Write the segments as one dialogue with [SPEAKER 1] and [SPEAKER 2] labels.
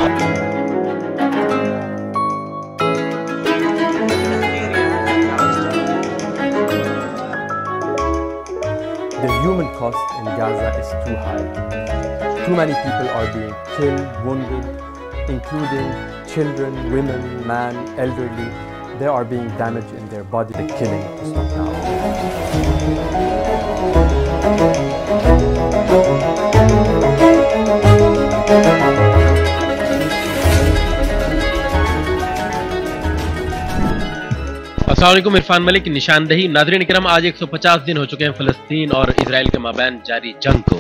[SPEAKER 1] The human cost in Gaza is too high. Too many people are being killed, wounded, including children, women, men, elderly. They are being damaged in their body. The killing to stop now.
[SPEAKER 2] अस्सलाम वालेकुम। इरफान मलिक निशानदही। नाज़रीन इकराम, आज 150 दिन हो चुके हैं फ़लस्तीन और Israel के माबैन जारी जंग को।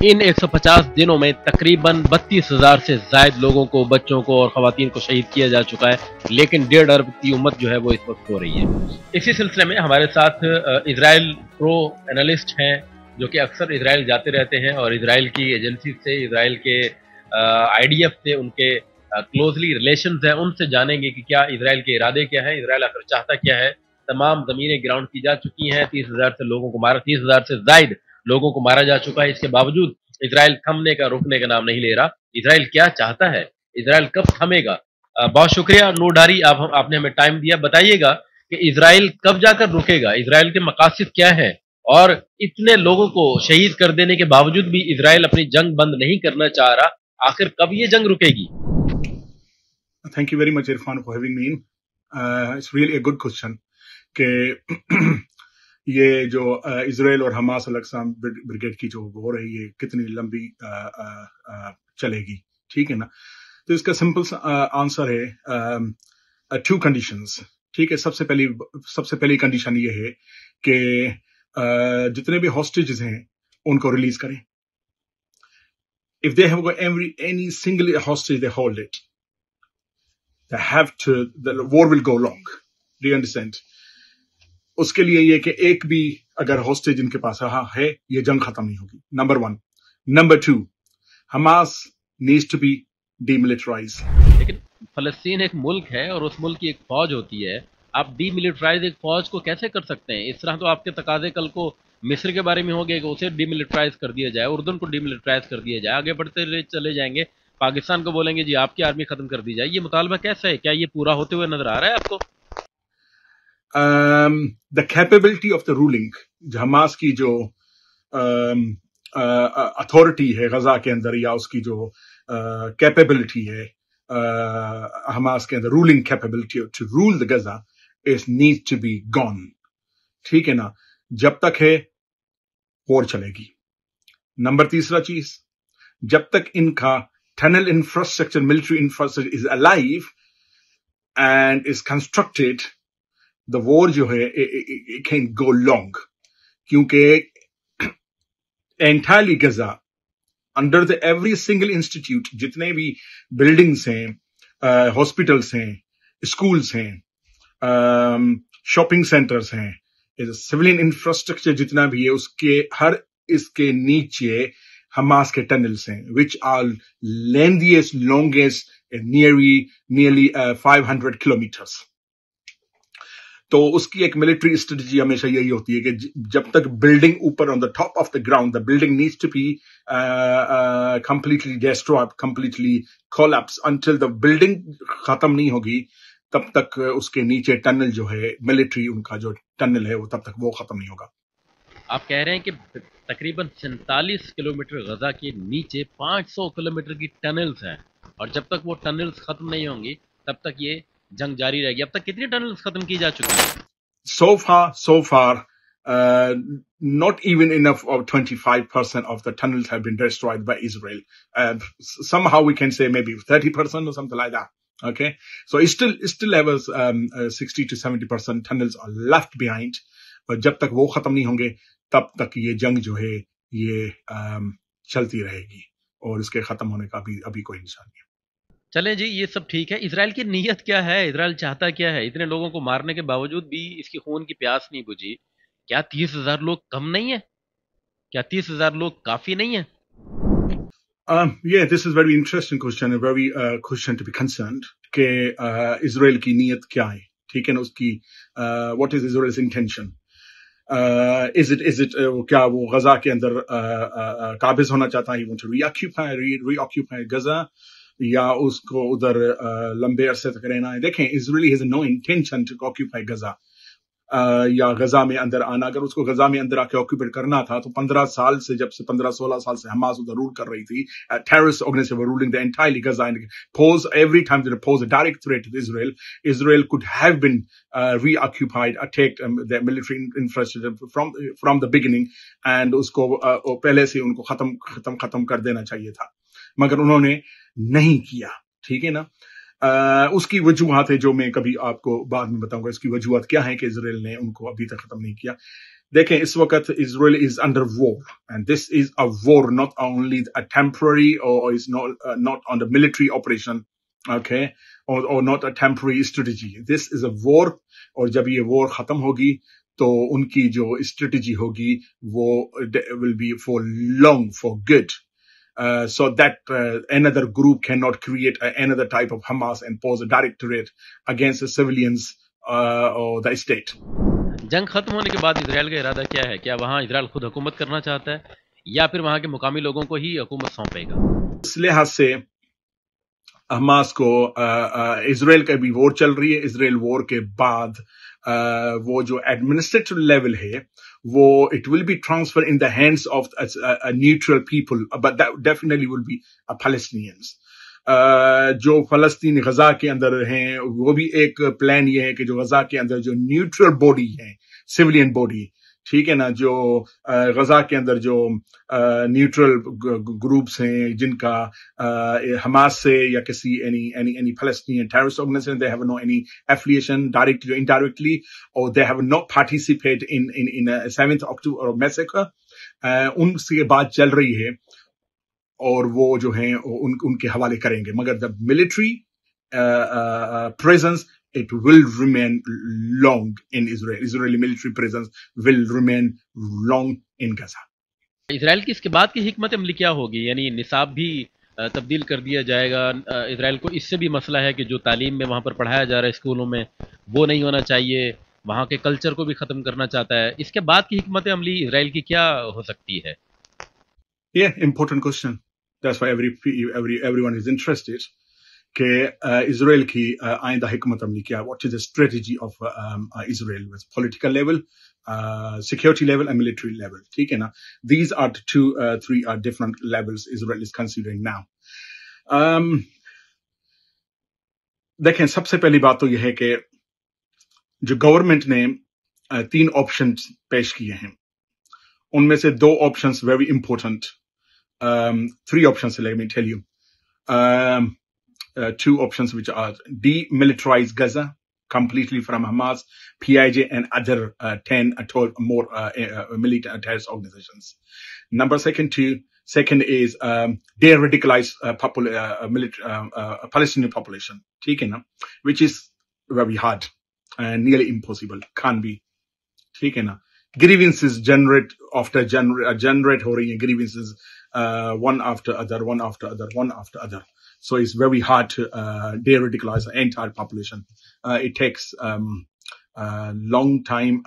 [SPEAKER 2] इन 150 दिनों में तकरीबन 32,000 से ज़ायद लोगों को, बच्चों को और ख़वातीन को शहीद किया जा चुका है, लेकिन 1.5 अरब की उम्मत जो है वो इस वक्त हो रही है। इसी सिलसिले में हमारे साथ इसराइल प्रो एनालिस्ट हैं जो कि अक्सर इसराइल जाते रहते हैं और इसराइल की एजेंसी से, इसराइल के IDF से उनके क्लोजली रिलेशंस हैं। उनसे जानेंगे कि क्या इसराइल के इरादे क्या है, इसराइल आखिर चाहता क्या है। तमाम ज़मीनें ग्राउंड की जा चुकी हैं, 30,000 से लोगों को मारा, 30,000 से ज़ायद लोगों को मारा जा चुका है। इसके बावजूद इसराइल थमने का, रुकने का नाम नहीं ले रहा। इसराइल क्या चाहता है, इसराइल कब थमेगा? बहुत शुक्रिया नूर ढारी, आपने हमें टाइम दिया। बताइएगा कि इसराइल कब जाकर रुकेगा, इसराइल के मकासद क्या है, और इतने लोगों को शहीद कर देने के बावजूद भी इसराइल अपनी जंग बंद नहीं करना चाह रहा। आखिर कब ये जंग रुकेगी?
[SPEAKER 3] Thank you very much, Irfan, for having me in. It's really a good question. कि ये जो इसराइल और हमास अल-अक्सा ब्रिगेड की जो हो रही है कितनी लंबी चलेगी, ठीक है ना? तो इसका सिंपल आंसर है 2 कंडीशंस, ठीक है। सबसे पहली कंडीशन ये है कि जितने भी हॉस्टेजेस हैं उनको रिलीज करें। If they have got any single hostage, they hold it. The war will go long. Do you understand? उसके लिए ये कि एक भी अगर हॉस्टेज इनके पास है, ये जंग खत्म नहीं होगी। Number 1। Number 2, Hamas needs to be demilitarized.
[SPEAKER 2] लेकिन फलस्तीन एक मुल्क है और उस मुल्क की एक फौज होती है। आप डीमिलिटराइज एक फौज को कैसे कर सकते हैं? इस तरह तो आपके तकाजे कल को मिस्र के बारे में हो गए कि उसे डीमिलिटराइज कर दिया जाए, उर्दन को डीमिलिटराइज कर दिया जाए, आगे बढ़ते चले जाएंगे, पाकिस्तान को बोलेंगे जी आपकी आर्मी खत्म कर दी जाए। ये मुतालबा कैसा है? क्या ये पूरा होते हुए नजर आ रहा है आपको?
[SPEAKER 3] The capability of the ruling, Hamas की जो अथॉरिटी है गजा के अंदर, या उसकी जो कैपेबिलिटी है हमास के अंदर, ruling capability to rule the Gaza is need to be gone, ठीक है ना? जब तक है वॉर चलेगी। नंबर 3 चीज, जब तक इनका tunnel infrastructure, military infrastructure is alive and is constructed, the war जो है it can go long, क्योंकि entirely Gaza under the every single institute, जितने भी buildings हैं, hospitals हैं, schools हैं, shopping centers हैं, civilian infrastructure जितना भी है, उसके हर इसके नीचे हमास के टनल्स हैं, which are lengthiest, longest, nearly 500 kilometers. तो उसकी एक मिलिट्री स्ट्रेटजी हमेशा यही होती है कि जब तक बिल्डिंग ऊपर on the top of the ground, the building needs to be completely destroyed, completely collapsed. Until the building खत्म नहीं होगी, तब तक उसके नीचे टनल जो है, मिलिट्री उनका जो टनल है, वो तब तक वो खत्म नहीं होगा।
[SPEAKER 2] आप कह रहे हैं कि तकरीबन 47 किलोमीटर गजा के नीचे 500 किलोमीटर की टनल्स हैं, और जब तक वो टनल्स खत्म नहीं होंगी तब तक ये जंग जारी रहेगी। अब तक कितनी टनल्स खत्म की जा चुकी हैं?
[SPEAKER 3] So far, not even enough of 25% of the tunnels have been destroyed by Israel. Somehow we can say maybe 30% or something like that. Okay, so it still have 60 to 70% tunnels are left behind. पर जब तक वो खत्म नहीं होंगे तब तक ये जंग जो है ये चलती रहेगी, और इसके खत्म होने का अभी कोई निशान नहीं।
[SPEAKER 2] चलें जी, ये सब ठीक है। इसराइल की नीयत क्या है, इसराइल चाहता क्या है? इतने लोगों को मारने के बावजूद भी इसकी खून की प्यास नहीं बुझी। क्या 30,000 लोग कम नहीं है? क्या 30,000 लोग काफी नहीं है?
[SPEAKER 3] Yeah, this is very interesting question, a very question to be concerned कि इसराइल की नीयत क्या है, ठीक है ना? उसकी what is Israel's intention? Is it क्या वो गजा के अंदर काबिज होना चाहता है? He wants to reoccupy Gaza, या उसको उधर लंबे अरसे तक रहना है। देखें, Israel has no intention to occupy Gaza या गजा में अंदर आना। अगर उसको गजा में अंदर आके ऑक्यूपेट करना था तो 15 साल से, जब से 15-16 साल से हमास उधर रूल कर रही थी, terrorist organization were ruling the entirely Gaza and pose every time they pose a direct threat to Israel could have been reoccupied, attacked their military infrastructure from the beginning, and उसको पहले से उनको खत्म कर देना चाहिए था, मगर उन्होंने नहीं किया। ठीक है ना। उसकी वजूहत है जो मैं कभी आपको बाद में बताऊंगा। इसकी वजूहत क्या है कि इजराइल ने उनको अभी तक खत्म नहीं किया। देखें, इस वक्त Israel is under war and this is a war not only a temporary और is not on the military operation, okay, और not a temporary strategy. This is a war, और जब ये वॉर खत्म होगी तो उनकी जो स्ट्रेटेजी होगी वो will be for long, for good. So that another group cannot create another type of Hamas and pose a direct threat against the civilians or the state.
[SPEAKER 2] जंग खत्म होने के बाद इजराइल का इरादा क्या है? क्या वहां इजराइल खुद हुकूमत करना चाहता है या फिर वहां के मुकामी लोगों को ही हुकूमत सौंपेगा?
[SPEAKER 3] इस लिहाज से हमास को इजराइल का भी वॉर चल रही है। इजराइल वॉर के बाद वो जो एडमिनिस्ट्रेटिव लेवल है वो it will be transfer in the hands of neutral people, but that definitely will be Palestinians. जो फलस्तीन गजा के अंदर हैं, वो भी एक प्लान ये है कि जो गजा के अंदर जो न्यूट्रल बॉडी है, सिविलियन बॉडी, ठीक है ना, जो गजा के अंदर जो न्यूट्रल ग्रुप्स हैं जिनका हमास से या किसी any Palestinian terrorist organization, they have no any affiliation directly or indirectly, or they have not participated in a 7th October massacre, उनसे बात चल रही है और वो जो है उनके हवाले करेंगे। मगर the military presence, it will remain long in Israel. Israeli military presence will remain long in Gaza.
[SPEAKER 2] Israel की इसके बाद की हिकमत अमली क्या होगी? यानी निसाब भी तब्दील कर दिया जाएगा? इजराइल को इससे भी मसला है कि जो तालीम में वहाँ पर पढ़ाया जा रहा है स्कूलों में वो नहीं होना चाहिए, वहाँ के कल्चर को भी ख़त्म करना चाहता है। इसके बाद की हिकमत अमली इजराइल की क्या हो सकती है?
[SPEAKER 3] Yeah, important question. That's why everyone is interested. कि इजराइल की आइंदा हिकमत अमली क्या, what is the strategy of Israel with political level, security level and military level. ठीक है ना। These are 2-3 are different levels Israel is considering now. देखें, सबसे पहली बात तो यह है कि जो गवर्नमेंट ने 3 ऑप्शंस पेश किए हैं, उनमें से 2 options very important, 3 options, let me tell you. 2 options which are demilitarize Gaza completely from Hamas, PIJ and other 10 or 12 more military terrorist organizations. Second is de-radicalize Palestinian population, ठीक है ना, which is very hard and nearly impossible, can't be, ठीक है ना। Grievances generate हो रही हैं, grievances one after other. So it's very hard to de-radicalize the entire population. It takes long time,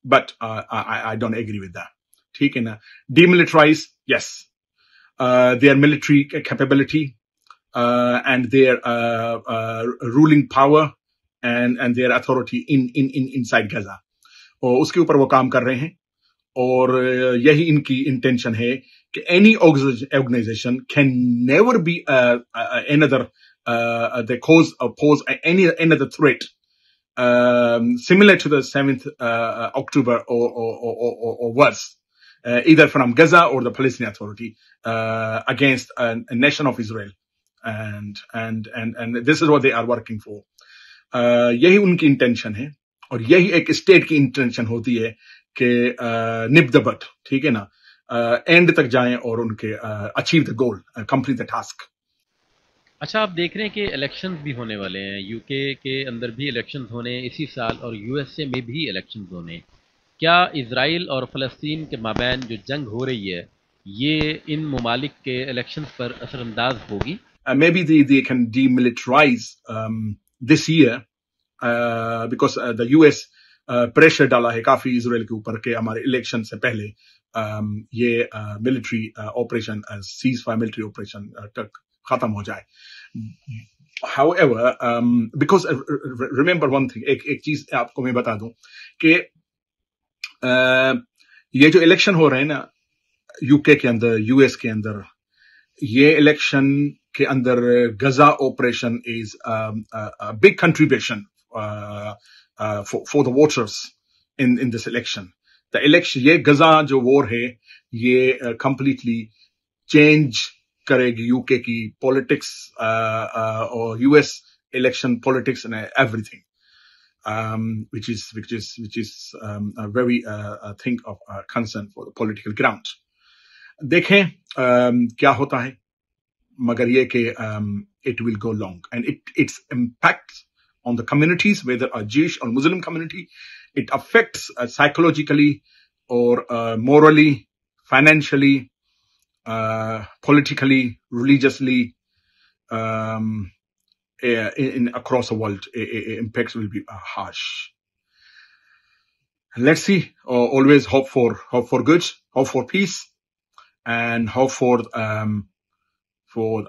[SPEAKER 3] but I don't agree with that. ठीक है ना। Demilitarize, yes. Their military capability and their ruling power and their authority inside Gaza. और उसके ऊपर वो काम कर रहे हैं, और यही इनकी इंटेंशन है कि any organization can never be another they pose another threat similar to the 7th October or worse, either from Gaza or the Palestinian Authority against a nation of Israel, and this is what they are working for. यही उनकी intention है, और यही एक state की intention होती है कि निप द बट, ठीक है ना, एंड तक जाएं और उनके achieve the goal, complete the task.
[SPEAKER 2] अच्छा, आप देख रहे हैं कि इलेक्शंस भी होने वाले हैं, यूके के अंदर भी इलेक्शंस होने इसी साल और यूएसए में भी इलेक्शंस होने। क्या इजराइल और फ़लस्तीन के माबैन जो जंग हो रही है ये इन ममालिक के इलेक्शंस पर असरअंदाज होगी?
[SPEAKER 3] May be they can demilitarize this year because the US pressure डाला है काफी इजराइल के ऊपर के हमारे इलेक्शन से पहले ये military operation, cease fire military operation तक खत्म हो जाए. However, because remember one thing, एक चीज आपको मैं बता दूं कि ये जो इलेक्शन हो रहे हैं ना यूके के अंदर, यूएस के अंदर, ये इलेक्शन के अंदर Gaza operation is a big contribution for the voters in this election. The election, ये गजा जो वॉर है ये completely change करेगी यूके की पॉलिटिक्स और US election politics and everything, which is a very thing of concern for the political ground. देखें क्या होता है, मगर ये कि it will go long and its impact on the communities, whether a Jewish or Muslim community, it affects psychologically or morally, financially, politically, religiously, in across the world, impacts will be harsh. Let's see. Always hope for good, hope for peace, and hope for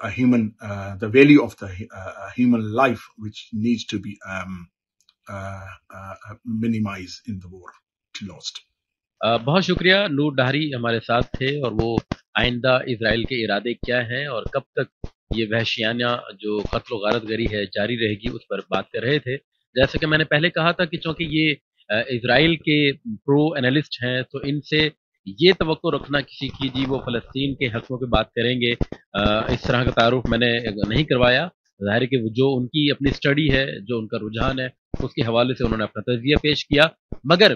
[SPEAKER 3] a human, the value of the human life, which needs to be minimized in the war, lost.
[SPEAKER 2] बहुत शुक्रिया. नूर डहरी हमारे साथ थे और वो आइंदा Israel के इरादे क्या हैं और कब तक ये वहशियाना जो कत्ल गारतगरी है जारी रहेगी उस पर बात कर रहे थे. जैसे कि मैंने पहले कहा था कि चूंकि ये इजराइल के प्रो एनालिस्ट हैं तो इनसे ये तवक्को रखना किसी की जी वो फ़लस्तीन के हक़ों की बात करेंगे, इस तरह का तारुफ मैंने नहीं करवाया. ज़ाहिर है कि जो उनकी अपनी स्टडी है, जो उनका रुझान है, उसके हवाले से उन्होंने अपना तजज़िया पेश किया. मगर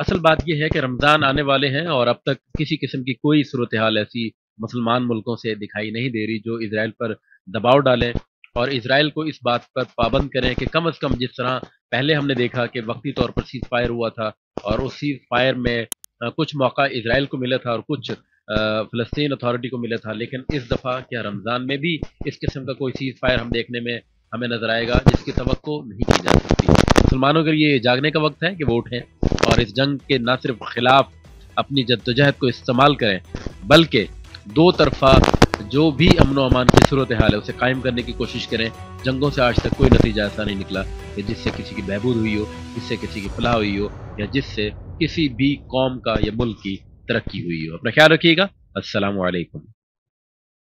[SPEAKER 2] असल बात यह है कि रमज़ान आने वाले हैं और अब तक किसी किस्म की कोई सूरत हाल ऐसी मुसलमान मुल्कों से दिखाई नहीं दे रही जो इजराइल पर दबाव डालें और इजराइल को इस बात पर पाबंद करें कि कम अज़ कम जिस तरह पहले हमने देखा कि वक्ती तौर पर सीज़ फायर हुआ था और उस सीज़ फायर में कुछ मौका इजराइल को मिला था और कुछ फ़लस्तीन अथॉरिटी को मिला था, लेकिन इस दफ़ा क्या रमज़ान में भी इस किस्म का कोई सीज़ फायर हम देखने में हमें नजर आएगा जिसकी तवक्को नहीं की जा सकती. मुसलमानों के लिए जागने का वक्त है कि वो उठें और इस जंग के न सिर्फ खिलाफ अपनी जद्दोजहद को इस्तेमाल करें बल्कि दो तरफा जो भी अमन व अमान की सूरत हाल है उसे कायम करने की कोशिश करें. जंगों से आज तक कोई नतीजा ऐसा नहीं निकला कि जिससे किसी की बहबूद हुई हो, जिससे किसी की फलाह हुई हो या जिससे किसी भी कौम का या मुल्क की तरक्की हुई हो. अपना ख्याल रखिएगा. अस्सलामु अलैकुम.